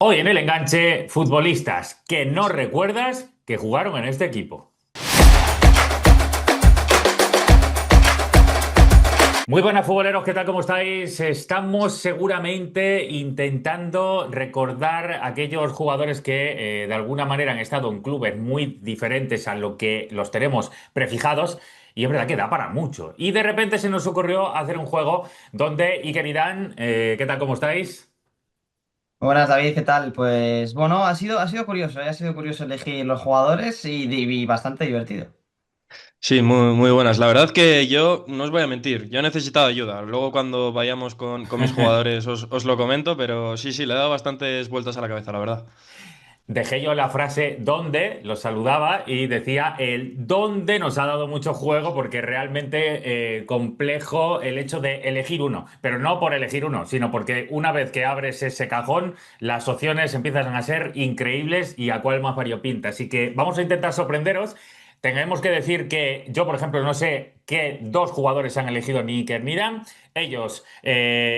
Hoy en el enganche, futbolistas que no recuerdas que jugaron en este equipo. Muy buenas futboleros, ¿qué tal? ¿Cómo estáis? Estamos seguramente intentando recordar aquellos jugadores que de alguna manera han estado en clubes muy diferentes a lo que los tenemos prefijados. Y es verdad que da para mucho. Y de repente se nos ocurrió hacer un juego donde Iker y Dan, ¿qué tal? ¿Cómo estáis? Buenas, David, ¿qué tal? Pues bueno, ha sido curioso, ha sido curioso elegir los jugadores y bastante divertido. Sí, muy buenas. La verdad que yo no os voy a mentir, yo he necesitado ayuda. Luego cuando vayamos con mis jugadores os lo comento, pero sí, le he dado bastantes vueltas a la cabeza, la verdad. Dejé yo la frase donde, los saludaba y decía el donde nos ha dado mucho juego porque realmente complejo el hecho de elegir uno, pero no por elegir uno, sino porque una vez que abres ese cajón, las opciones empiezan a ser increíbles y a cuál más variopinta. Así que vamos a intentar sorprenderos. Tenemos que decir que yo, por ejemplo, no sé qué dos jugadores han elegido ni Iker ni Dan. Ellos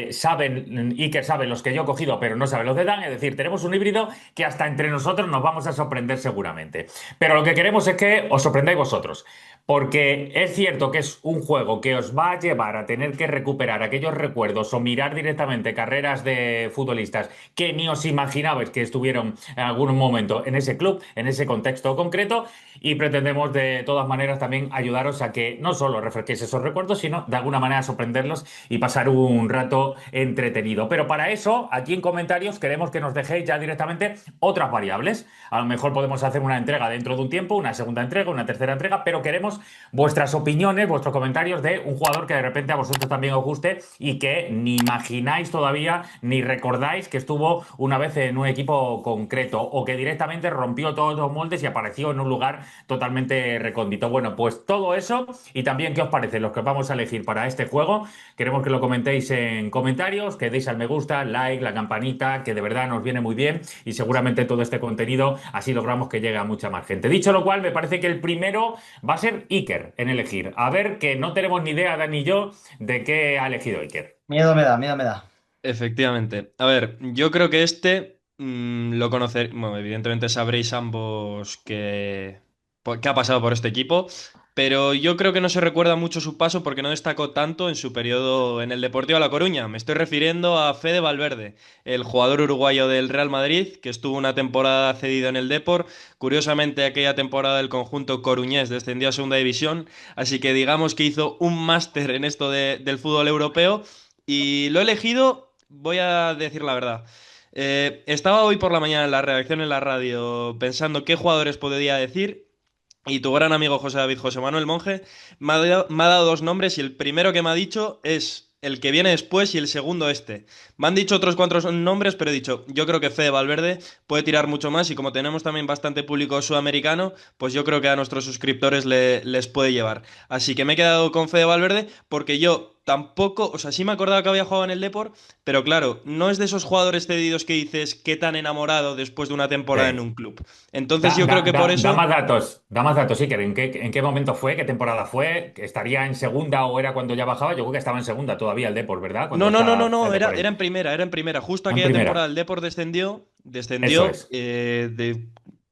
saben, Iker sabe los que yo he cogido, pero no sabe los de Dan. Es decir, tenemos un híbrido que hasta entre nosotros nos vamos a sorprender seguramente. Pero lo que queremos es que os sorprendáis vosotros. Porque es cierto que es un juego que os va a llevar a tener que recuperar aquellos recuerdos o mirar directamente carreras de futbolistas que ni os imaginabais que estuvieron en algún momento en ese club, en ese contexto concreto. Y pretendemos de todas maneras también ayudaros a que no solo refresquéis esos recuerdos, sino de alguna manera sorprenderlos y pasar un rato entretenido. Pero para eso, aquí en comentarios queremos que nos dejéis ya directamente otras variables. A lo mejor podemos hacer una entrega dentro de un tiempo, una segunda entrega, una tercera entrega, pero queremos vuestras opiniones, vuestros comentarios de un jugador que de repente a vosotros también os guste y que ni imagináis todavía ni recordáis que estuvo una vez en un equipo concreto o que directamente rompió todos los moldes y apareció en un lugar totalmente recóndito. Bueno, pues todo eso y también qué os parece los que vamos a elegir para este juego. Queremos que lo comentéis en comentarios, que deis al me gusta, like, la campanita, que de verdad nos viene muy bien y seguramente todo este contenido así logramos que llegue a mucha más gente. Dicho lo cual, me parece que el primero va a ser Iker en elegir. A ver, que no tenemos ni idea, Dani y yo, de qué ha elegido Iker. Miedo me da, miedo me da. Efectivamente. A ver, yo creo que este lo conocer, bueno, evidentemente sabréis ambos que ha pasado por este equipo, pero yo creo que no se recuerda mucho su paso porque no destacó tanto en su periodo en el Deportivo La Coruña. Me estoy refiriendo a Fede Valverde, el jugador uruguayo del Real Madrid, que estuvo una temporada cedido en el Depor. Curiosamente, aquella temporada el conjunto coruñés descendió a Segunda División, así que digamos que hizo un máster en esto del fútbol europeo. Y lo he elegido. Voy a decir la verdad. Estaba hoy por la mañana en la redacción en la radio pensando qué jugadores podría decir y tu gran amigo José David José Manuel Monje me ha dado dos nombres y el primero que me ha dicho es el que viene después y el segundo este. Me han dicho otros cuatro nombres, pero he dicho, yo creo que Fede Valverde puede tirar mucho más y como tenemos también bastante público sudamericano, pues yo creo que a nuestros suscriptores les puede llevar. Así que me he quedado con Fede Valverde porque yo tampoco, o sea, sí me acordaba que había jugado en el Depor, pero claro, no es de esos jugadores cedidos que dices qué tan enamorado después de una temporada en Sí. un club. Entonces yo creo que por eso. Da más datos, Iker. En qué momento fue? ¿Qué temporada fue? ¿Estaría en segunda o era cuando ya bajaba? Yo creo que estaba en segunda todavía el Depor, ¿verdad? Cuando No, no, no, no, está el no, Depor era ahí. en primera, era en primera. Justo En aquella primera. temporada el Depor descendió, Eso descendió, es.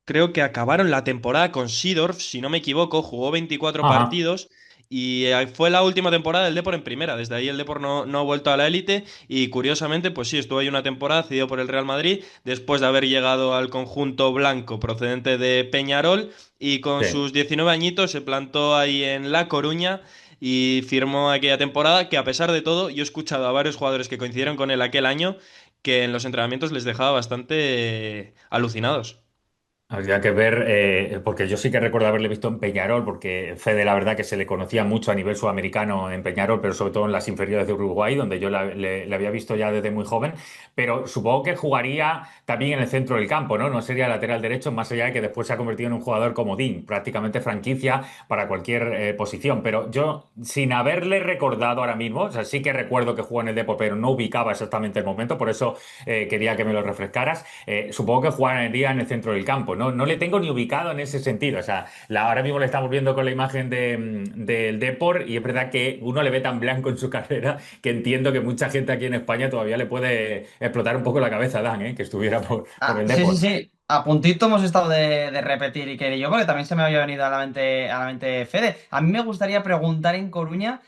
creo que acabaron la temporada con Seedorf, si no me equivoco, jugó 24 Ajá. partidos y fue la última temporada del Depor en primera. Desde ahí el Depor no ha vuelto a la élite y curiosamente, pues sí, estuvo ahí una temporada cedido por el Real Madrid después de haber llegado al conjunto blanco procedente de Peñarol y con Sí. sus 19 añitos se plantó ahí en La Coruña y firmó aquella temporada que a pesar de todo yo he escuchado a varios jugadores que coincidieron con él aquel año que en los entrenamientos les dejaba bastante alucinados. Habría que ver, porque yo sí que recuerdo haberle visto en Peñarol, porque Fede, la verdad que se le conocía mucho a nivel sudamericano en Peñarol, pero sobre todo en las inferiores de Uruguay, donde yo le había visto ya desde muy joven. Pero supongo que jugaría también en el centro del campo, ¿no? No sería lateral derecho, más allá de que después se ha convertido en un jugador comodín, prácticamente franquicia para cualquier posición. Pero yo, sin haberle recordado ahora mismo, o sea, sí que recuerdo que jugó en el Depor, pero no ubicaba exactamente el momento, por eso quería que me lo refrescaras. Supongo que jugaría en el centro del campo, no le tengo ni ubicado en ese sentido. O sea, ahora mismo le estamos viendo con la imagen del Depor y es verdad que uno le ve tan blanco en su carrera que entiendo que mucha gente aquí en España todavía le puede explotar un poco la cabeza a Dan, que estuviera por el Sí, sí, Depor. sí. A puntito hemos estado de repetir y que yo, porque también se me había venido a la mente Fede. A mí me gustaría preguntar en Coruña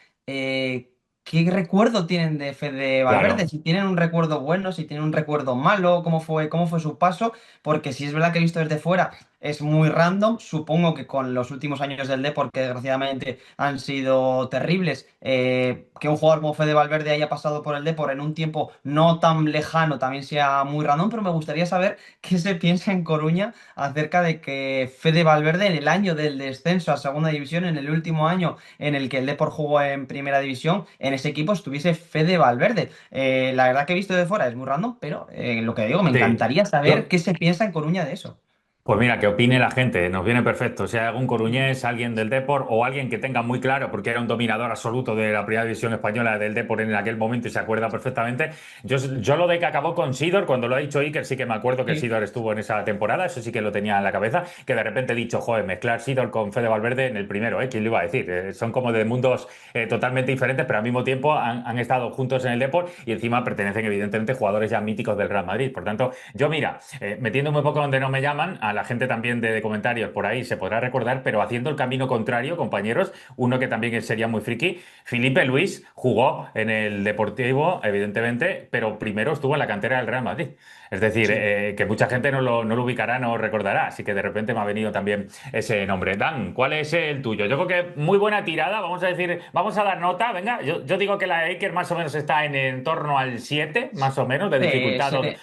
qué recuerdo tienen de Fede Valverde, Claro. si tienen un recuerdo bueno, si tienen un recuerdo malo, cómo fue su paso, porque si es verdad que he visto desde fuera, es muy random. Supongo que con los últimos años del Depor, que desgraciadamente han sido terribles, que un jugador como Fede Valverde haya pasado por el Depor en un tiempo no tan lejano también sea muy random, pero me gustaría saber qué se piensa en Coruña acerca de que Fede Valverde en el año del descenso a Segunda División, en el último año en el que el Depor jugó en Primera División, en ese equipo estuviese Fede Valverde. La verdad que he visto de fuera es muy random, pero lo que digo, me Sí. encantaría saber Yo, qué se piensa en Coruña de eso. Pues mira, que opine la gente, nos viene perfecto. Si hay algún coruñés, alguien del Depor o alguien que tenga muy claro, porque era un dominador absoluto de la primera división española del Depor en aquel momento y se acuerda perfectamente. Yo lo de que acabó con Sidor, cuando lo ha dicho Iker, sí que me acuerdo que Sí. Sidor estuvo en esa temporada, eso sí que lo tenía en la cabeza, que de repente he dicho, joder, mezclar Sidor con Fede Valverde en el primero, ¿eh? ¿Quién lo iba a decir? Son como de mundos totalmente diferentes, pero al mismo tiempo han estado juntos en el Depor y encima pertenecen evidentemente jugadores ya míticos del Real Madrid. Por tanto, yo mira, metiéndome un poco donde no me llaman, a la gente también de comentarios por ahí se podrá recordar, pero haciendo el camino contrario, compañeros, uno que también sería muy friki, Felipe Luis jugó en el Deportivo, evidentemente, pero primero estuvo en la cantera del Real Madrid. Es decir, Sí. que mucha gente no lo ubicará, no lo recordará, así que de repente me ha venido también ese nombre. Dan, ¿cuál es el tuyo? Yo creo que muy buena tirada, vamos a decir, vamos a dar nota, venga, yo digo que la de Iker más o menos está en torno al 7 más o menos, de dificultad o Sí.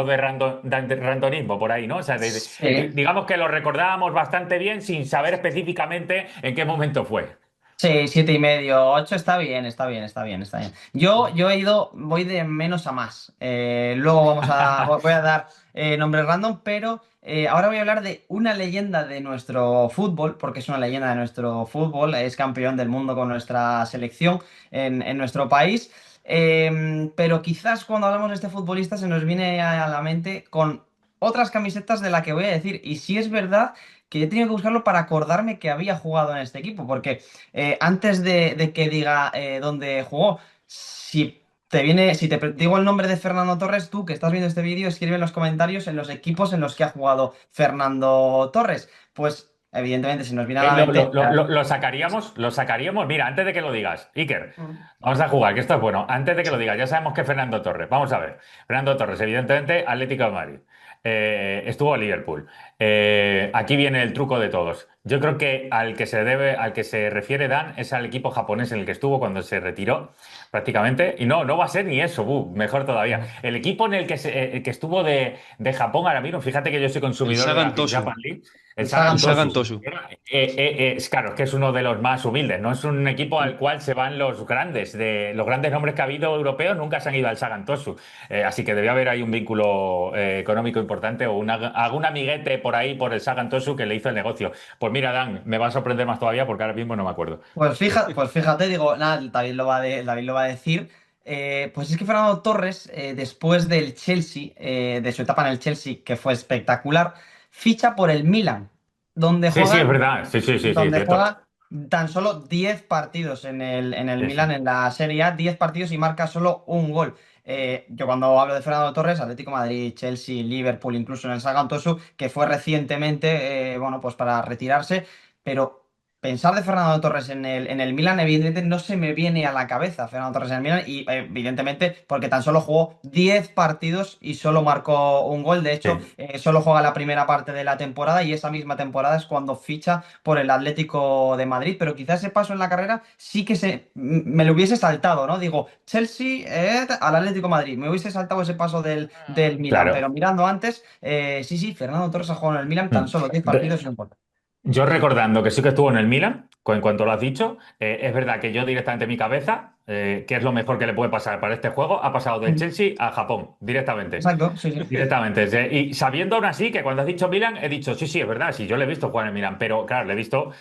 de randonismo, por ahí, ¿no? O sea, Sí. digamos que lo recordábamos bastante bien sin saber específicamente en qué momento fue. Sí, 7,5, 8 está bien, está bien, está bien, está bien. Yo voy de menos a más. Luego voy a dar nombres random, pero ahora voy a hablar de una leyenda de nuestro fútbol, porque es una leyenda de nuestro fútbol, es campeón del mundo con nuestra selección en nuestro país. Pero quizás cuando hablamos de este futbolista se nos viene a la mente con otras camisetas de la que voy a decir. Y sí es verdad que he tenido que buscarlo para acordarme que había jugado en este equipo, porque antes de que diga dónde jugó, si te digo el nombre de Fernando Torres, tú que estás viendo este vídeo, escribe en los comentarios en los equipos en los que ha jugado Fernando Torres. Pues evidentemente se nos viene a la mente. Lo sacaríamos. Mira, antes de que lo digas, Iker, vamos a jugar, que esto es bueno. Antes de que lo digas, ya sabemos que Fernando Torres. Vamos a ver. Fernando Torres, evidentemente, Atlético de Madrid. Estuvo en Liverpool. Aquí viene el truco de todos. Yo creo que al que se refiere Dan, es al equipo japonés en el que estuvo cuando se retiró, prácticamente. Y no va a ser ni eso, mejor todavía. El equipo en el que estuvo de Japón ahora mismo, fíjate que yo soy El consumidor de la Sagan FIF Tosu. Japan League. El El Sagan El Sagan Sagan Tosu. Tosu. Claro, es que es uno de los más humildes, no es un equipo al cual se van los grandes. Los grandes nombres que ha habido europeos nunca se han ido al Sagan Tosu. Así que debía haber ahí un vínculo económico importante o algún amiguete por ahí por el Sagan Tosu que le hizo el negocio. Pues mira, Dan, me va a sorprender más todavía porque ahora mismo no me acuerdo. Pues fíjate, digo, nada, David lo va a decir. Pues es que Fernando Torres, después del Chelsea, de su etapa en el Chelsea, que fue espectacular, ficha por el Milan, donde Sí, sí, es juega, verdad. Sí, sí, sí, sí, donde cierto. juega tan solo 10 partidos en el Sí, Milan, sí. en la Serie A, 10 partidos y marca solo un gol. Yo cuando hablo de Fernando Torres, Atlético de Madrid, Chelsea, Liverpool, incluso en el Sagan Tosu, que fue recientemente, bueno, pues para retirarse, pero pensar de Fernando Torres en el Milan, evidentemente no se me viene a la cabeza Fernando Torres en el Milan, y evidentemente porque tan solo jugó 10 partidos y solo marcó un gol. De hecho, Sí. solo juega la primera parte de la temporada y esa misma temporada es cuando ficha por el Atlético de Madrid. Pero quizás ese paso en la carrera sí que me lo hubiese saltado, ¿no? Digo, Chelsea al Atlético de Madrid, me hubiese saltado ese paso del Milan, Claro. pero mirando antes, sí, sí, Fernando Torres ha jugado en el Milan tan Mm. solo 10 Re- partidos y no importa. Yo recordando que sí que estuvo en el Milan, en cuanto lo has dicho, es verdad que yo directamente en mi cabeza ¿qué es lo mejor que le puede pasar para este juego? Ha pasado del Chelsea a Japón, directamente. Exacto, sí, sí. Directamente. Y sabiendo aún así que cuando has dicho Milan, he dicho, sí, sí, es verdad, sí, yo le he visto jugar en Milan, pero claro, le he visto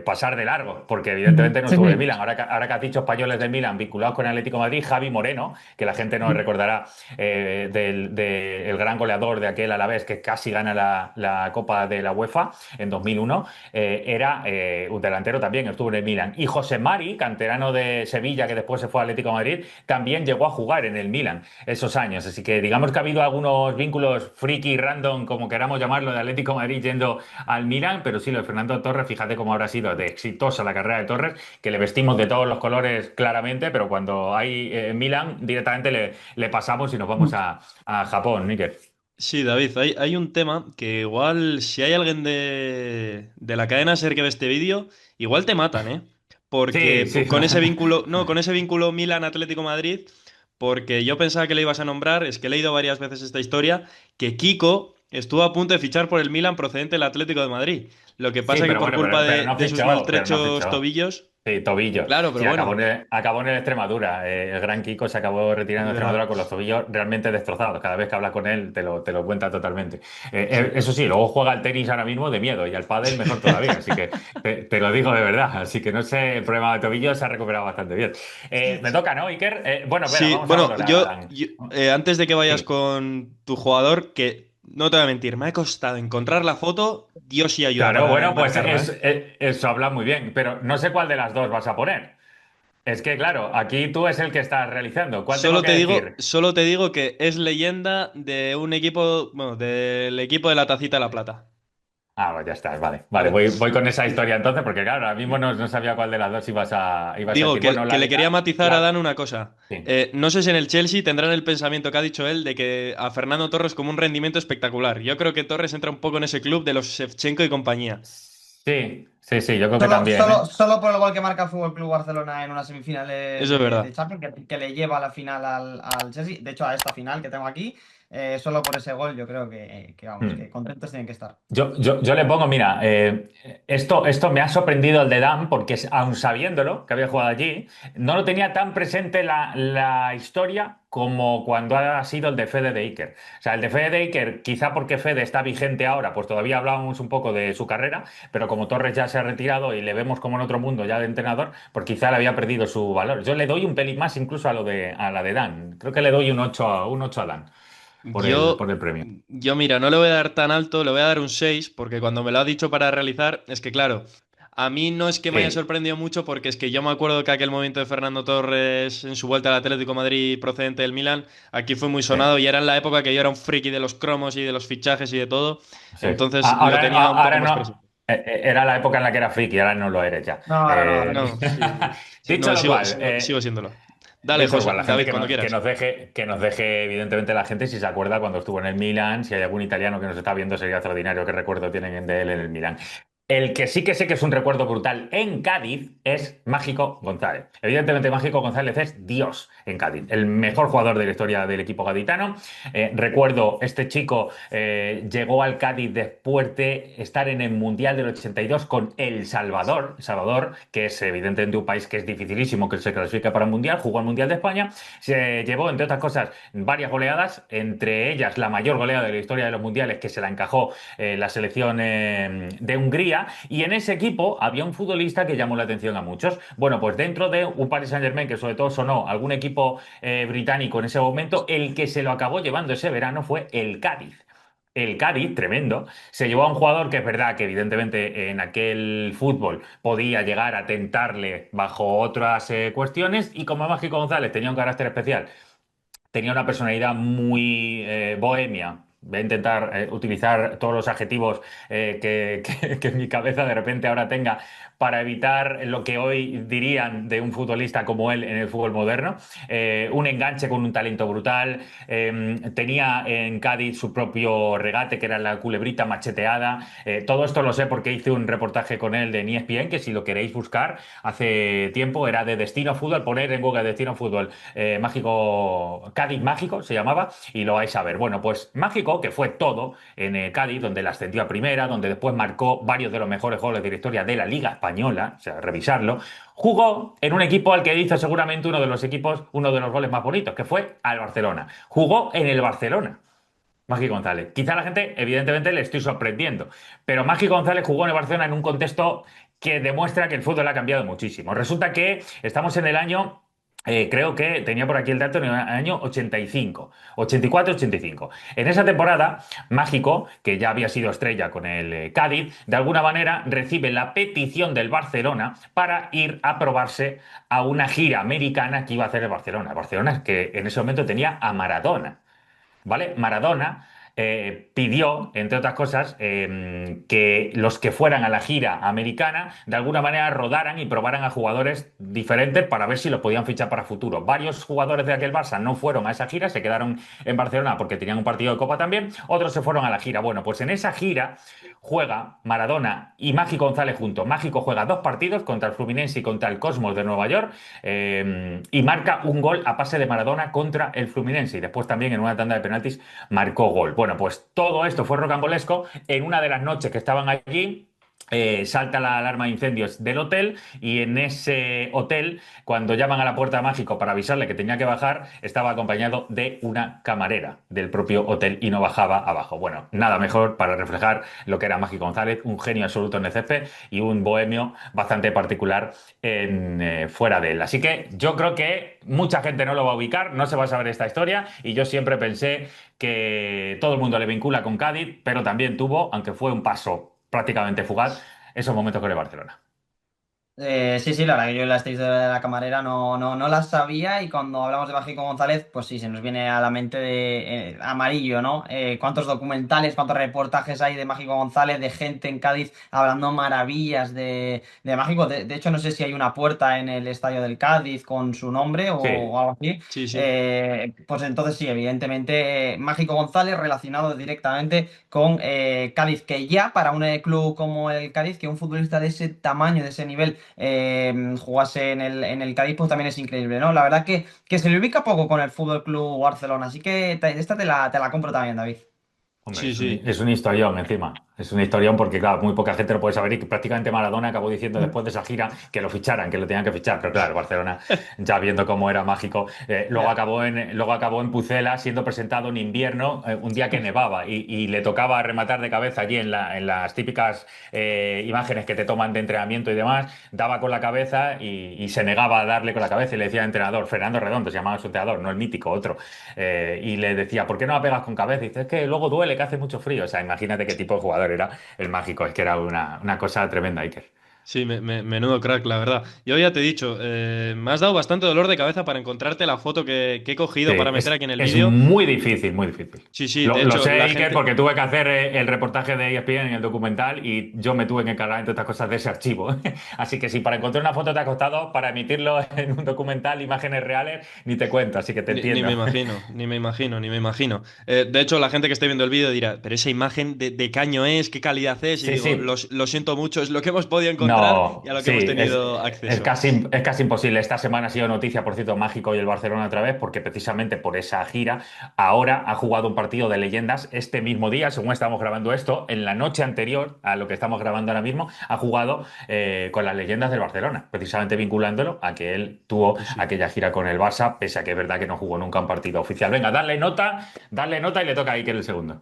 pasar de largo, porque evidentemente no Sí, estuvo en sí. Milan. Ahora que has dicho españoles de Milan vinculados con el Atlético de Madrid, Javi Moreno, que la gente no recordará el gran goleador de aquel Alavés que casi gana la Copa de la UEFA en 2001, era un delantero también, estuvo en el Milan. Y José Mari, canterano de Sevilla, que después se fue al Atlético de Madrid, también llegó a jugar en el Milan esos años. Así que digamos que ha habido algunos vínculos friki, random, como queramos llamarlo, de Atlético de Madrid yendo al Milan, pero sí, lo de Fernando Torres, fíjate cómo habrá sido de exitosa la carrera de Torres, que le vestimos de todos los colores claramente, pero cuando hay Milan, directamente le pasamos y nos vamos a Japón, Níker. Sí, David, hay un tema que igual si hay alguien de la cadena SER que ve este vídeo, igual te matan, ¿eh? Sí, Porque sí. con ese vínculo, no, con ese vínculo Milan-Atlético Madrid, porque yo pensaba que le ibas a nombrar, es que he leído varias veces esta historia, que Kiko estuvo a punto de fichar por el Milan procedente del Atlético de Madrid. Lo que Sí, pasa que pero por bueno, culpa pero no de sus fichó, pero no maltrechos fichó. tobillos, Sí, tobillo. claro, Sí, pero bueno, acabó en el Extremadura. El gran Kiko se acabó es retirando de verdad. Extremadura con los tobillos realmente destrozados. Cada vez que hablas con él te lo cuenta totalmente. Sí. Eso sí, luego juega al tenis ahora mismo de miedo y al pádel mejor todavía. Así que te lo digo de verdad. Así que no sé, el problema de tobillo se ha recuperado bastante bien. Me toca, ¿no, Iker? Bueno, espera, Sí, vamos a bueno, valorar. antes de que vayas Sí. con tu jugador, que no te voy a mentir, me ha costado encontrar la foto, Dios y ayuda Claro, para bueno, pues enmarcarla, ¿eh? eso habla muy bien, pero no sé cuál de las dos vas a poner. Es que, claro, aquí tú es el que estás realizando. ¿Cuál tengo que decir? Solo te digo que es leyenda de un equipo, bueno, del equipo de la Tacita de la Plata, Ah, pues ya está, vale. Vale, ¿vale? voy con esa historia entonces, porque claro, ahora mismo no sabía cuál de las dos ibas a Digo decir. Bueno, que la le de quería Dan, matizar a Dan una cosa. sí. No sé si en el Chelsea tendrán el pensamiento que ha dicho él de que a Fernando Torres como un rendimiento espectacular. Yo creo que Torres entra un poco en ese club de los Shevchenko y compañía. Sí, sí, sí, yo creo que Solo, también, ¿eh? solo, solo por el gol que marca el Fútbol Club Barcelona en unas semifinales Eso es de verdad. Champions, que le lleva a la final al Chelsea, de hecho a esta final que tengo aquí, solo por ese gol yo creo vamos, Hmm. que contentos tienen que estar. Yo le pongo, mira, esto me ha sorprendido el de Dan, porque aun sabiéndolo, que había jugado allí, no lo tenía tan presente la historia como cuando ha sido el de Fede de Iker. O sea, el de Fede de Iker, quizá porque Fede está vigente ahora, pues todavía hablábamos un poco de su carrera, pero como Torres ya se ha retirado y le vemos como en otro mundo ya de entrenador, pues quizá le había perdido su valor. Yo le doy un pelín más incluso a la de Dan. Creo que le doy un 8 a Dan por el, Yo, por el premio. mira, no le voy a dar tan alto, le voy a dar un 6 porque cuando me lo ha dicho para realizar, es que claro, a mí no es que me haya Sí. sorprendido mucho porque es que yo me acuerdo que aquel momento de Fernando Torres en su vuelta al Atlético de Madrid procedente del Milan, aquí fue muy Sí. sonado y era en la época que yo era un friki de los cromos y de los fichajes y de todo, Sí. entonces lo tenía un poco Ahora más no. presente. Era la época en la que era friki, ahora no lo eres ya. No, ahora no, ahora no. No, sí, Dicho no, lo cual, sigo siéndolo. Dale, dicho lo José, cual, la gente David, que cuando nos, que quieras. nos deje, que nos deje, evidentemente, la gente si se acuerda cuando estuvo en el Milan, si hay algún italiano que nos está viendo, sería extraordinario qué recuerdo tienen de él en el Milan. El que sí que sé que es un recuerdo brutal en Cádiz es Mágico González. Evidentemente, Mágico González es Dios en Cádiz, el mejor jugador de la historia del equipo gaditano. Recuerdo, este chico llegó al Cádiz después de estar en el Mundial del 82 con El Salvador, que es evidentemente un país que es dificilísimo que se clasifique para un Mundial, jugó al Mundial de España, se llevó, entre otras cosas, varias goleadas, entre ellas la mayor goleada de la historia de los Mundiales, que se la encajó la selección de Hungría, y en ese equipo había un futbolista que llamó la atención a muchos. Bueno, pues dentro de un Paris Saint-Germain, que sobre todo sonó algún equipo británico en ese momento, el que se lo acabó llevando ese verano fue el Cádiz. El Cádiz, tremendo, se llevó a un jugador que es verdad que evidentemente en aquel fútbol podía llegar a tentarle bajo otras cuestiones, y como Mágico González tenía un carácter especial, tenía una personalidad muy bohemia. Voy a intentar utilizar todos los adjetivos que en mi cabeza de repente ahora tenga para evitar lo que hoy dirían de un futbolista como él en el fútbol moderno. Un enganche con un talento brutal. Tenía en Cádiz su propio regate, que era la culebrita macheteada. Todo esto lo sé porque hice un reportaje con él de ESPN, que si lo queréis buscar, hace tiempo era de Destino Fútbol, poner en Google Destino Fútbol mágico, Cádiz Mágico se llamaba, y lo vais a ver. Bueno, pues Mágico Mágico, que fue todo en Cádiz, donde la ascendió a primera, donde después marcó varios de los mejores goles de la historia de la Liga Española, o sea, revisarlo, jugó en un equipo al que hizo seguramente uno de los goles más bonitos, que fue al Barcelona. Jugó en el Barcelona. Mágico González. Quizá a la gente, evidentemente, le estoy sorprendiendo, pero Mágico González jugó en el Barcelona en un contexto que demuestra que el fútbol ha cambiado muchísimo. Resulta que estamos en el año, creo que tenía por aquí el dato, en el año 85, 84-85. En esa temporada, Mágico, que ya había sido estrella con el Cádiz, de alguna manera recibe la petición del Barcelona para ir a probarse a una gira americana que iba a hacer el Barcelona. El Barcelona que en ese momento tenía a Maradona. ¿Vale? Maradona pidió, entre otras cosas, que los que fueran a la gira americana de alguna manera rodaran y probaran a jugadores diferentes para ver si los podían fichar para futuro. Varios jugadores de aquel Barça no fueron a esa gira, se quedaron en Barcelona porque tenían un partido de Copa también, otros se fueron a la gira. Bueno, pues en esa gira juega Maradona y Mágico González juntos. Mágico juega 2 partidos contra el Fluminense y contra el Cosmos de Nueva York y marca un gol a pase de Maradona contra el Fluminense y después también en una tanda de penaltis marcó gol. Bueno, pues todo esto fue rocambolesco. En una de las noches que estaban allí, salta la alarma de incendios del hotel y en ese hotel, cuando llaman a la puerta de Mágico para avisarle que tenía que bajar, estaba acompañado de una camarera del propio hotel y no bajaba abajo. Bueno, nada mejor para reflejar lo que era Mágico González, un genio absoluto en el césped y un bohemio bastante particular fuera de él. Así que yo creo que mucha gente no lo va a ubicar, no se va a saber esta historia y yo siempre pensé que todo el mundo le vincula con Cádiz, pero también tuvo, aunque fue un paso prácticamente fugaz, esos momentos con el Barcelona. Sí, sí, la verdad que yo esta historia de la camarera no la sabía y cuando hablamos de Mágico González, pues sí, se nos viene a la mente de amarillo, ¿no? Cuántos documentales, cuántos reportajes hay de Mágico González, de gente en Cádiz hablando maravillas de Mágico. De hecho, no sé si hay una puerta en el estadio del Cádiz con su nombre Sí, o algo así. Sí, sí. Pues entonces sí, evidentemente Mágico González relacionado directamente con Cádiz, que ya para un club como el Cádiz, que un futbolista de ese tamaño, de ese nivel, jugase en el Cádiz, pues también es increíble, ¿no? La verdad que se le ubica poco con el Fútbol Club Barcelona, así que esta te la compro también, David. hombre, Sí, sí. es un historión encima. Es un historión porque, claro, muy poca gente lo puede saber y que prácticamente Maradona acabó diciendo después de esa gira que lo ficharan, que lo tenían que fichar. Pero claro, Barcelona, ya viendo cómo era mágico, Ya. luego acabó en Pucela siendo presentado en invierno, un día que nevaba y le tocaba rematar de cabeza allí en las típicas imágenes que te toman de entrenamiento y demás. Daba con la cabeza y se negaba a darle con la cabeza y le decía al entrenador, Fernando Redondo se llamaba su entrenador, no el mítico, otro. Y le decía, ¿por qué no la pegas con cabeza? Y dice, es que luego duele, que hace mucho frío. O sea, imagínate qué tipo de jugador era el mágico. Es que era una cosa tremenda, Iker. Sí, menudo crack, la verdad. Yo ya te he dicho, me has dado bastante dolor de cabeza para encontrarte la foto que he Sí, cogido para meter aquí en el es vídeo. muy difícil, muy difícil. Sí, sí, de Lo hecho, sé, la Iker, gente. porque tuve que hacer el reportaje de ESPN en el documental y yo me tuve que encargar, entre otras cosas, de ese archivo. Así que si para encontrar una foto te ha costado, para emitirlo en un documental, imágenes reales, ni te cuento, así que te Ni entiendo. me imagino, ni me imagino, ni me imagino. De hecho, la gente que esté viendo el vídeo dirá, pero esa imagen de qué año es, qué calidad es, y Sí, digo, sí. lo siento mucho, es lo que hemos podido encontrar y No, a lo que hemos sí, tenido acceso. es casi imposible. Esta semana ha sido noticia, por cierto, Mágico y el Barcelona otra vez, porque precisamente por esa gira, ahora ha jugado un partido de leyendas este mismo día, según estamos grabando esto, en la noche anterior a lo que estamos grabando ahora mismo, ha jugado con las leyendas del Barcelona, precisamente vinculándolo a que él tuvo Sí, sí. aquella gira con el Barça, pese a que es verdad que no jugó nunca un partido oficial. Venga, darle nota y le toca a Iker el segundo.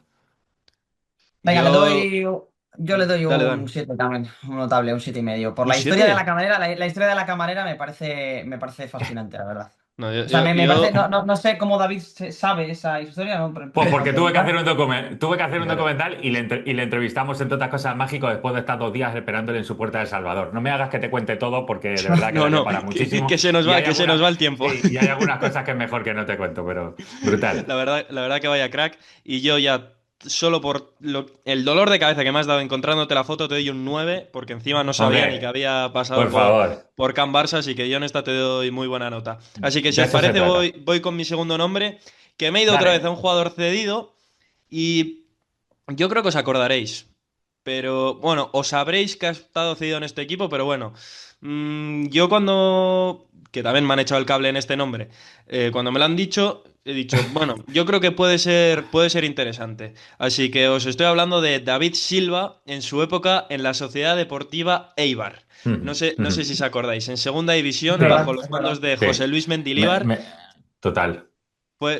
Venga, Yo. yo le doy Dale, un Dan. 7 también, un notable, un 7,5. Por ¿Un la historia de la 7? camarera, la historia de la camarera me parece fascinante, la verdad. No, yo, O sea, yo, me parece, yo- no sé cómo David sabe esa historia, ¿no? Pues Pero porque tuve que preguntar. hacer tuve que hacer un Claro. documental y le entrevistamos, entre otras cosas, al mágico después de estar 2 días esperándole en su puerta de El Salvador. No me hagas que te cuente todo porque de verdad que No, daría no, para muchísimo. que se nos Y va, hay que se nos algunas, va el tiempo. sí, y hay algunas cosas que es mejor que no te cuento, pero brutal. La verdad que vaya crack. Y yo ya, solo por el dolor de cabeza que me has dado encontrándote la foto, te doy un 9 porque encima no sabía ni que Hombre, había pasado por favor, por Can Barça, así que yo en esta te doy muy buena nota. Así que si de os eso se parece, trata. voy con mi segundo nombre, que me he ido otra vez a Dale. un jugador cedido y yo creo que os acordaréis. Pero bueno, os sabréis que ha estado cedido en este equipo, pero bueno, Yo cuando, que también me han echado el cable en este nombre, cuando me lo han dicho, he dicho, bueno, yo creo que puede ser interesante. Así que os estoy hablando de David Silva en su época en la Sociedad Deportiva Eibar. Ujú, No sé ujú. si os acordáis, en segunda Es división, verdad, bajo es los verdad. mandos de Sí. José Luis Me- Mendilibar. me- Total.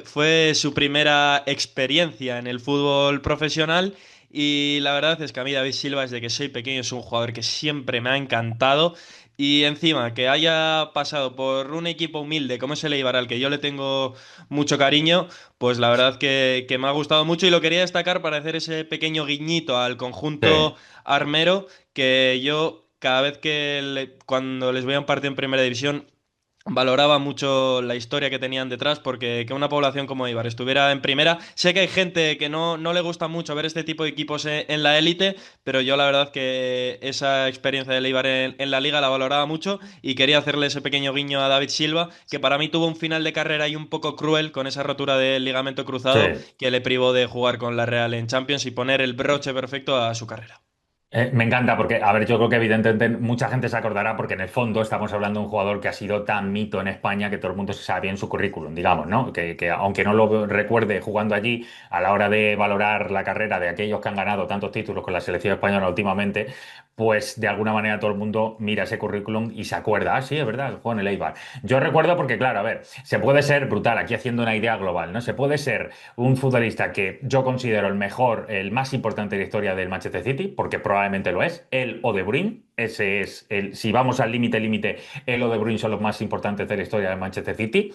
Fue su primera experiencia en el fútbol profesional y la verdad es que a mí David Silva desde que soy pequeño es un jugador que siempre me ha encantado y encima que haya pasado por un equipo humilde como es el Eibar al que yo le tengo mucho cariño, pues la verdad que me ha gustado mucho y lo quería destacar para hacer ese pequeño guiñito al Sí. conjunto armero que yo cada vez cuando les veía un partido en primera división valoraba mucho la historia que tenían detrás, porque que una población como Eibar estuviera en primera. Sé que hay gente que no le gusta mucho ver este tipo de equipos en la élite, pero yo la verdad que esa experiencia del Eibar en la liga la valoraba mucho y quería hacerle ese pequeño guiño a David Silva, que para mí tuvo un final de carrera y un poco cruel con esa rotura del ligamento Sí. cruzado que le privó de jugar con la Real en Champions y poner el broche perfecto a su carrera. Me encanta porque, a ver, yo creo que evidentemente mucha gente se acordará porque en el fondo estamos hablando de un jugador que ha sido tan mito en España que todo el mundo se sabe bien su currículum, digamos, ¿no? Que aunque no lo recuerde jugando allí, a la hora de valorar la carrera de aquellos que han ganado tantos títulos con la selección española últimamente, pues de alguna manera todo el mundo mira ese currículum y se acuerda, ah, sí, es verdad, jugó en el Eibar. Yo recuerdo porque, claro, a ver, se puede ser brutal, aquí haciendo una idea global, ¿no? Se puede ser un futbolista que yo considero el mejor, el más importante de la historia del Manchester City, porque probablemente lo es, él o De Bruyne, ese es el, si vamos al límite, él o De Bruyne son los más importantes de la historia del Manchester City.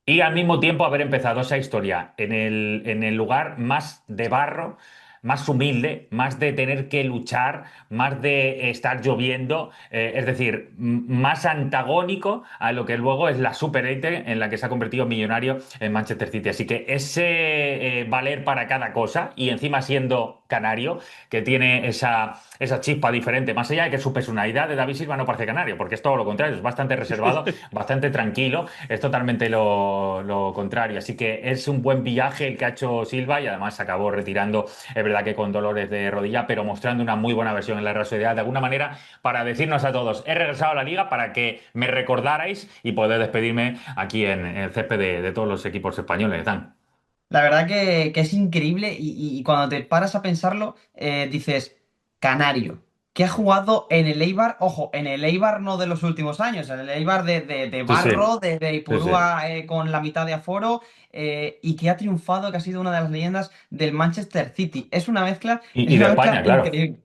Y al mismo tiempo haber empezado esa historia en el lugar más de barro, más humilde, más de tener que luchar, más de estar lloviendo, es decir, más antagónico a lo que luego es la superélite en la que se ha convertido millonario en Manchester City. Así que ese valer para cada cosa y encima siendo canario, que tiene esa chispa diferente, más allá de que su personalidad de David Silva no parece canario, porque es todo lo contrario, es bastante reservado, bastante tranquilo, es totalmente lo contrario. Así que es un buen viaje el que ha hecho Silva y además se acabó retirando, es verdad que con dolores de rodilla, pero mostrando una muy buena versión en la Real Sociedad, de alguna manera, para decirnos a todos, he regresado a la liga para que me recordarais y poder despedirme aquí en el césped de todos los equipos españoles, Dan. La verdad que es increíble y cuando te paras a pensarlo, dices, Canario, que ha jugado en el Eibar, ojo, en el Eibar no de los últimos años, en el Eibar de Sí, sí, barro, de sí, sí. Ipurúa con la mitad de aforo, y que ha triunfado, que ha sido una de las leyendas del Manchester City. Es Y de una España, mezcla claro. increíble.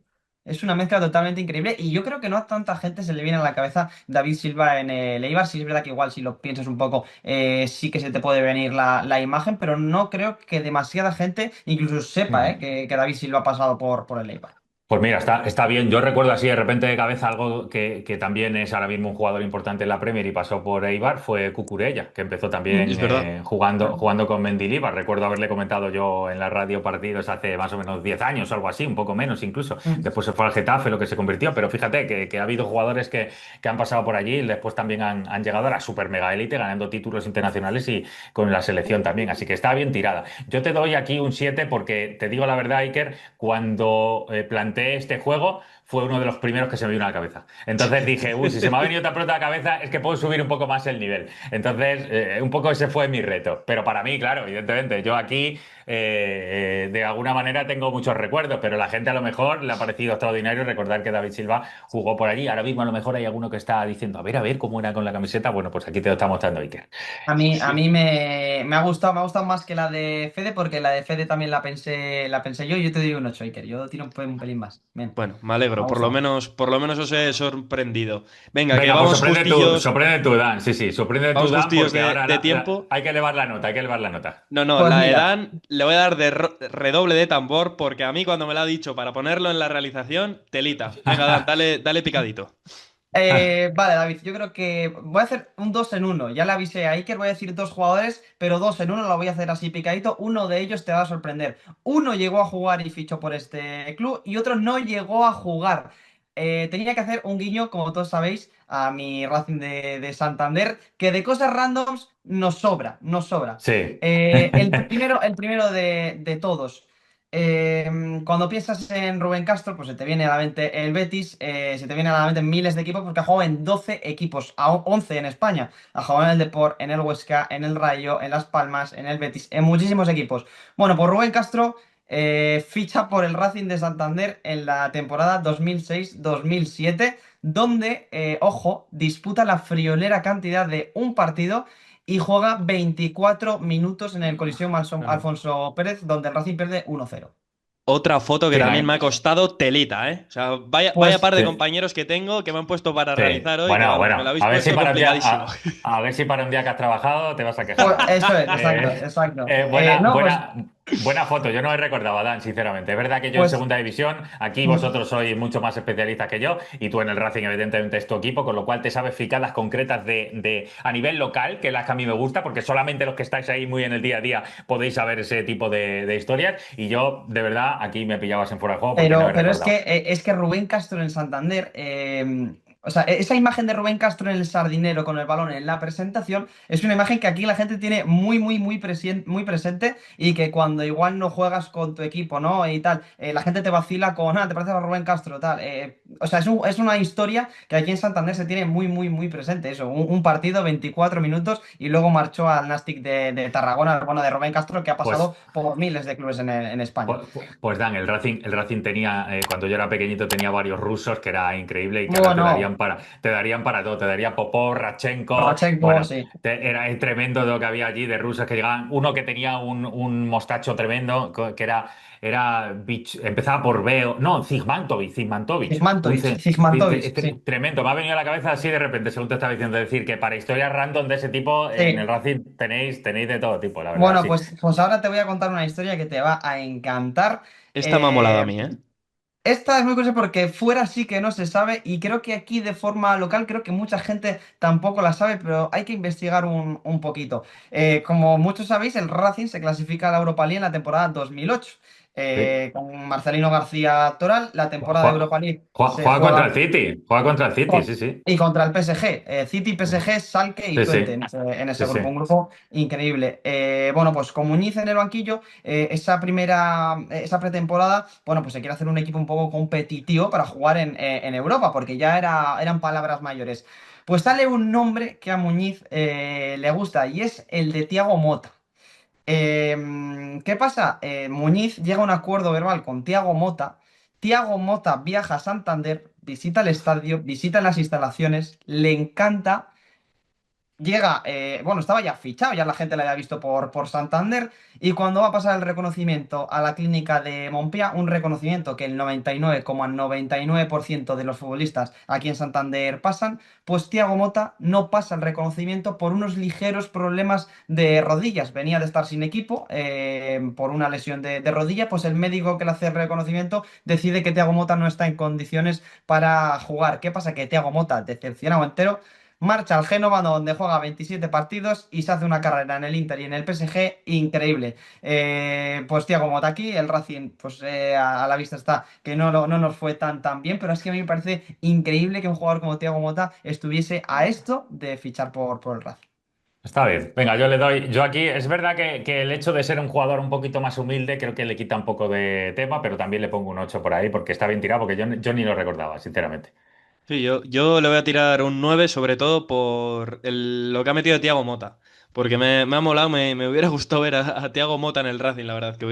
Es una mezcla totalmente increíble y yo creo que no a tanta gente se le viene a la cabeza David Silva en el Eibar. Sí es verdad que igual si lo piensas un poco sí que se te puede venir la imagen, pero no creo que demasiada gente incluso sepa que David Silva ha pasado por el Eibar. Pues mira, está bien. Yo recuerdo así de repente de cabeza algo que también es ahora mismo un jugador importante en la Premier y pasó por Eibar, fue Cucurella, que empezó Es también verdad. jugando con Mendilibar. Recuerdo haberle comentado yo en la radio partidos hace más o menos 10 años o algo así, un poco menos incluso. Mm. Después se fue al Getafe, lo que se convirtió, pero fíjate que ha habido jugadores que han pasado por allí y después también han llegado a la super mega élite ganando títulos internacionales y con la selección también. Así que está bien tirada. Yo te doy aquí un 7 porque te digo la verdad, Iker, cuando planteé este juego fue uno de los primeros que se me vino a la cabeza. Entonces dije, uy, si se me ha venido tan pronto a la cabeza es que puedo subir un poco más el nivel. Entonces, un poco ese fue mi reto. Pero para mí, claro, evidentemente, yo aquí de alguna manera tengo muchos recuerdos, pero la gente a lo mejor le ha parecido extraordinario recordar que David Silva jugó por allí. Ahora mismo a lo mejor hay alguno que está diciendo, a ver, cómo era con la camiseta. Bueno, pues aquí te lo está mostrando Iker. A mí me ha gustado más que la de Fede, porque la de Fede también la pensé yo, y yo te doy un 8 Iker. Yo tiro un pelín más. Bien, Bueno, me me ha alegro, gustado. por lo menos os he sorprendido. Venga, que Venga, pues sorprende tú, Dan. Sí, sí, sorprende tú, vamos Dan, justillos porque ahora de tiempo. hay que elevar la nota, hay que elevar la nota. No, Pues la de mira, Dan le voy a dar de redoble de tambor porque a mí cuando me lo ha dicho para ponerlo en la realización, telita. Venga, Dan, dale picadito. vale, David, yo creo que voy a hacer un 2 en uno. Ya le avisé a Iker, voy a decir dos jugadores, pero 2 en uno lo voy a hacer así picadito. Uno de ellos te va a sorprender. Uno llegó a jugar y fichó por este club y otro no llegó a jugar. Tenía que hacer un guiño, como todos sabéis, a mi Racing de Santander, que de cosas randoms nos sobra, nos sobra. Sí. El primero de todos. cuando piensas en Rubén Castro, pues se te viene a la mente el Betis, se te viene a la mente miles de equipos, porque ha jugado en 12 equipos, a 11 en España. Ha jugado en el Depor, en el Huesca, en el Rayo, en Las Palmas, en el Betis, en muchísimos equipos. Bueno, pues Rubén Castro ficha por el Racing de Santander en la temporada 2006-2007, donde, ojo, disputa la friolera cantidad de un partido y juega 24 minutos en el Coliseum Alfonso Pérez, donde el Racing pierde 1-0. Otra foto que Sí, también me ha costado telita, ¿eh? O sea, vaya Pues par de sí. compañeros que tengo que me han puesto para Sí. realizar hoy, que Bueno, vamos, me lo bueno, habéis a ver si puesto para un día, complicadísimo. a ver si para un día que has trabajado te vas a Pues quejar. eso es, exacto, Eh, exacto. buena, No, pues, buena foto. Yo no he recordado, Dan, sinceramente. Es verdad que yo en pues, segunda división, aquí mm, vosotros sois mucho más especialistas que yo, y tú en el Racing, evidentemente, es tu equipo, con lo cual te sabes ficadas concretas a nivel local, que es las que a mí me gusta, porque solamente los que estáis ahí muy en el día a día podéis saber ese tipo de historias. Y yo, de verdad, aquí me pillabas en fuera de juego porque no he pero recordado. es que Rubén Castro en Santander, o sea, esa imagen de Rubén Castro en el Sardinero con el balón en la presentación es una imagen que aquí la gente tiene muy presente y que cuando igual no juegas con tu equipo, ¿no? Y tal, la gente te vacila con, te parece a Rubén Castro, tal. O sea, es una historia que aquí en Santander se tiene muy presente. Eso, un partido, 24 minutos y luego marchó al Nastic de Tarragona, bueno, de Rubén Castro, que ha Pues pasado por miles de clubes en España. Pues Dan, el Racing tenía, cuando yo era pequeñito, tenía varios rusos que era increíble y que ahora Bueno. te darían para todo. Te daría Popov, Radchenko. Rachenko, Bueno, sí. era tremendo lo que había allí de rusos que llegaban. Uno que tenía un mostacho tremendo, que empezaba por Beo. No, Zigmantovich. Zigmantovich, sí. Tremendo. Me ha venido a la cabeza así de repente, según te estaba diciendo. Es decir, que para historias random de ese tipo, en el Sí. Racing tenéis de todo tipo, la verdad, Bueno, sí. pues ahora te voy a contar una historia que te va a encantar. Esta me ha molado a Eh, mí, ¿eh? Esta es muy curiosa porque fuera sí que no se sabe y creo que aquí de forma local creo que mucha gente tampoco la sabe, pero hay que investigar un poquito. Como muchos sabéis, el Racing se clasifica a la Europa League en la temporada 2008. Sí. Con Marcelino García Toral, la temporada de Juega, Europa League se juega contra juega el City. Juega contra el City, sí, sí. y contra el PSG, City, PSG, Schalke y Sí, Twente sí. en ese Sí, grupo, un sí. grupo increíble. Bueno, pues con Muñiz en el banquillo, esa pretemporada, bueno, pues se quiere hacer un equipo un poco competitivo para jugar en Europa, porque ya eran palabras mayores. Pues sale un nombre que a Muñiz le gusta y es el de Thiago Motta. ¿Qué pasa? Muñiz llega a un acuerdo verbal con Thiago Motta. Thiago Motta viaja a Santander, visita el estadio, visita las instalaciones, le encanta. Llega, bueno, estaba ya fichado, ya la gente le había visto por Santander, y cuando va a pasar el reconocimiento a la clínica de Montpia, un reconocimiento que el 99,99% de los futbolistas aquí en Santander pasan, pues Thiago Motta no pasa el reconocimiento por unos ligeros problemas de rodillas. Venía de estar sin equipo por una lesión de rodilla, pues el médico que le hace el reconocimiento decide que Thiago Motta no está en condiciones para jugar. ¿Qué pasa? Que Thiago Motta, decepcionado entero, marcha al Génova, donde juega 27 partidos y se hace una carrera en el Inter y en el PSG increíble. Pues Thiago Motta aquí, el Racing, pues a la vista está que no nos fue tan bien, pero es que a mí me parece increíble que un jugador como Thiago Motta estuviese a esto de fichar por el Racing. Está bien. Venga, yo le doy. Yo aquí, es verdad que el hecho de ser un jugador un poquito más humilde, creo que le quita un poco de tema, pero también le pongo un 8 por ahí, porque está bien tirado, porque yo ni lo recordaba, sinceramente. Sí, yo le voy a tirar un 9 sobre todo por lo que ha metido Thiago Mota. Porque me ha molado, me hubiera gustado ver a Thiago Mota en el Racing, la verdad. Que Es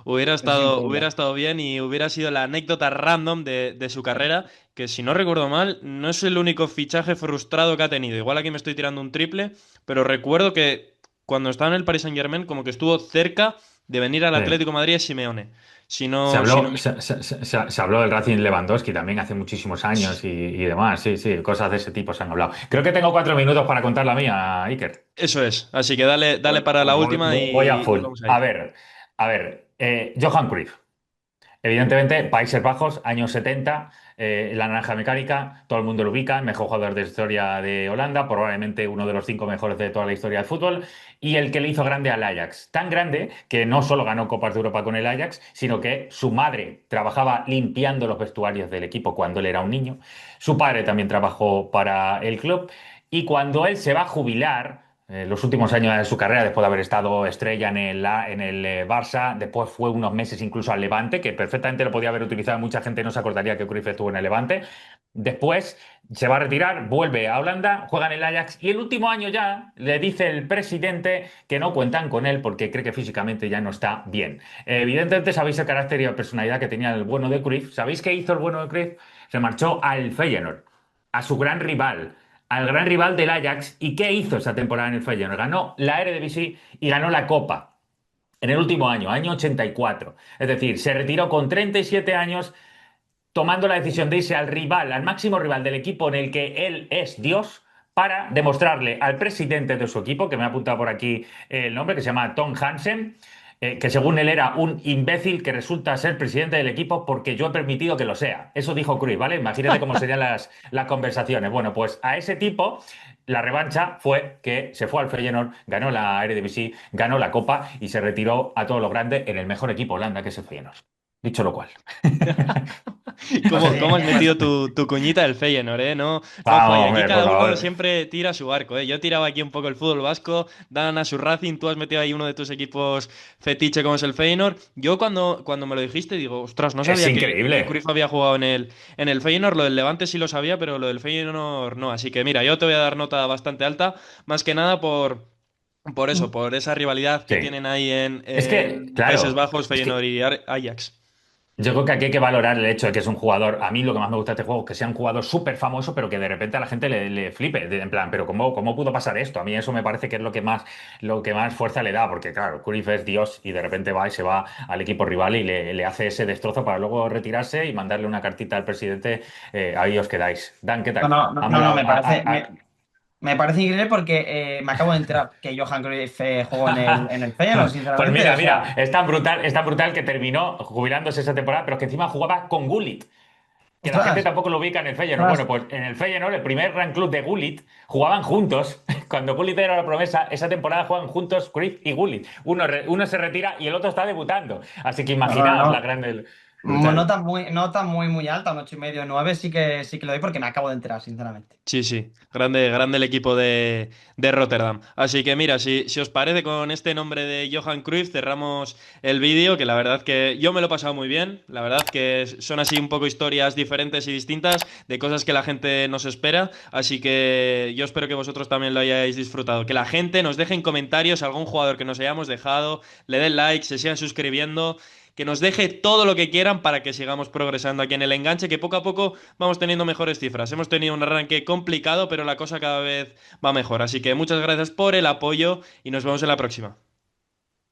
hubiera increíble. estado bien y hubiera sido la anécdota random de su carrera. Que si no recuerdo mal, no es el único fichaje frustrado que ha tenido. Igual aquí me estoy tirando un triple, pero recuerdo que cuando estaba en el Paris Saint-Germain, como que estuvo cerca de venir al Sí. Atlético de Madrid a Simeone. Se Si no habló, se habló del Racing Lewandowski también hace muchísimos años y demás. Sí, sí, cosas de ese tipo se han hablado. Creo que tengo 4 minutos para contar la mía, Iker. Eso es. Así que dale Pues, para la pues última voy a y full. vamos A ahí. ver, Johan Cruyff. Evidentemente, Países Bajos, años 70, la naranja mecánica, todo el mundo lo ubica, el mejor jugador de la historia de Holanda, probablemente uno de los 5 mejores de toda la historia del fútbol, y el que le hizo grande al Ajax. Tan grande que no solo ganó Copas de Europa con el Ajax, sino que su madre trabajaba limpiando los vestuarios del equipo cuando él era un niño, su padre también trabajó para el club, y cuando él se va a jubilar, los últimos años de su carrera, después de haber estado estrella en el Barça, después fue unos meses incluso al Levante, que perfectamente lo podía haber utilizado, mucha gente no se acordaría que Cruyff estuvo en el Levante. Después se va a retirar, vuelve a Holanda, juega en el Ajax y el último año ya le dice el presidente que no cuentan con él porque cree que físicamente ya no está bien. Evidentemente sabéis el carácter y la personalidad que tenía el bueno de Cruyff. ¿Sabéis qué hizo el bueno de Cruyff? Se marchó al Feyenoord, a su gran rival, al gran rival del Ajax. ¿Y qué hizo esa temporada en el Feyenoord? Ganó la Eredivisie y ganó la Copa en el último año, año 84. Es decir, se retiró con 37 años tomando la decisión de irse al rival, al máximo rival del equipo en el que él es Dios, para demostrarle al presidente de su equipo, que me ha apuntado por aquí el nombre, que se llama Tom Hansen, que según él era un imbécil que resulta ser presidente del equipo porque yo he permitido que lo sea. Eso dijo Cruyff, ¿vale? Imagínate cómo serían las conversaciones. Bueno, pues a ese tipo la revancha fue que se fue al Feyenoord, ganó la Eredivisie, ganó la Copa y se retiró a todo lo grande en el mejor equipo holanda, que es el Feyenoord. Dicho lo cual. Pues ¿Cómo has pues, metido tu cuñita del Feyenoord, eh? No, no Vamos, falla. Aquí hombre, por cada uno favor. siempre tira su arco, eh. Yo tiraba aquí un poco el fútbol vasco, dan a su Racing, tú has metido ahí uno de tus equipos fetiche como es el Feyenoord. Yo cuando me lo dijiste digo, ostras, no Es sabía que increíble. Cruyff había jugado en el Feyenoord, lo del Levante sí lo sabía, pero lo del Feyenoord no. Así que mira, yo te voy a dar nota bastante alta, más que nada por eso, por esa rivalidad que Sí. tienen ahí Es que, en Países claro, Bajos, es Feyenoord que y Ajax. yo creo que aquí hay que valorar el hecho de que es un jugador. A mí lo que más me gusta de este juego es que sea un jugador súper famoso, pero que de repente a la gente le flipe. En plan, pero ¿cómo pudo pasar esto? A mí eso me parece que es lo que más fuerza le da, porque claro, Cruyff es Dios y de repente va y se va al equipo rival y le hace ese destrozo para luego retirarse y mandarle una cartita al presidente. Ahí os quedáis. Dan, ¿qué no, tal? no, no, ¿Ha no, no, molado? me parece increíble porque me acabo de enterar que Johan Cruyff jugó en el Feyenoord, Pues sinceramente. mira, O sea, mira, es tan brutal que terminó jubilándose esa temporada, pero es que encima jugaba con Gullit, que la gente ostras, tampoco lo ubica en el Feyenoord. ostras. Bueno, pues en el Feyenoord, el primer gran club de Gullit, jugaban juntos. Cuando Gullit era la promesa, esa temporada juegan juntos Cruyff y Gullit. Uno se retira y el otro está debutando. Así que No, no, imaginaos la no. grande... Brutal. Nota muy, muy alta, un 8,5, 9 sí que lo doy porque me acabo de enterar, sinceramente. Sí, sí, grande, grande el equipo de Rotterdam. Así que mira, si os parece con este nombre de Johan Cruyff, cerramos el vídeo, que la verdad que yo me lo he pasado muy bien. La verdad que son así un poco historias diferentes y distintas de cosas que la gente nos espera. Así que yo espero que vosotros también lo hayáis disfrutado. Que la gente nos deje en comentarios algún jugador que nos hayamos dejado, le den like, se sigan suscribiendo. Que nos deje todo lo que quieran para que sigamos progresando aquí en el enganche, que poco a poco vamos teniendo mejores cifras. Hemos tenido un arranque complicado, pero la cosa cada vez va mejor. Así que muchas gracias por el apoyo y nos vemos en la próxima.